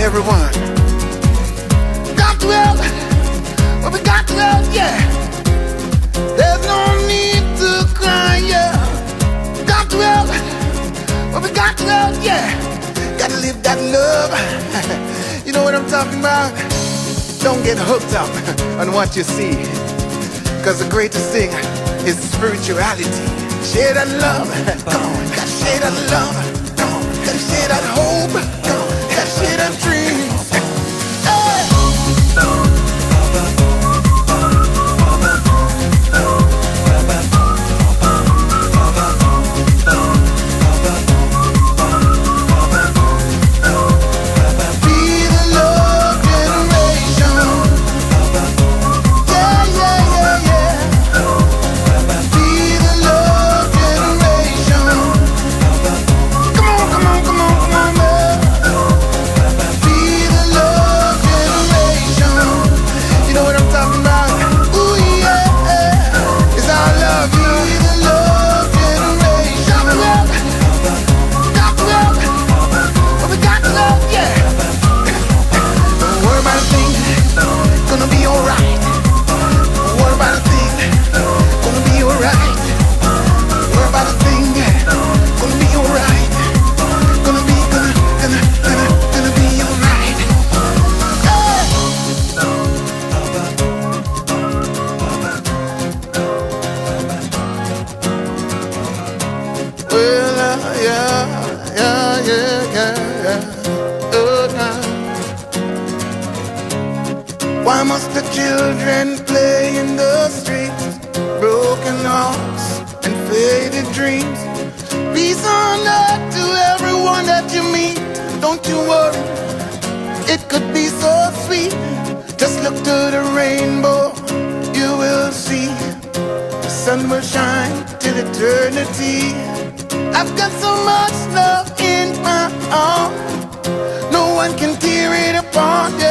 everyone. Got to help, but we got to help, yeah. There's no need to cry, yeah. Got to help, but we got to help, yeah. Gotta live that love. You know what I'm talking about? Don't get hooked up on what you see, cause the greatest thing is spirituality. Share that love, come on. Gotta share that love, come on. Gotta share that hope, come on. Gotta share that dream. Why must the children play in the streets? Broken hearts and faded dreams. Peace on earth to everyone that you meet. Don't you worry, it could be so sweet. Just look to the rainbow, you will see. The sun will shine till eternity. I've got so much love in my heart, no one can tear it apart.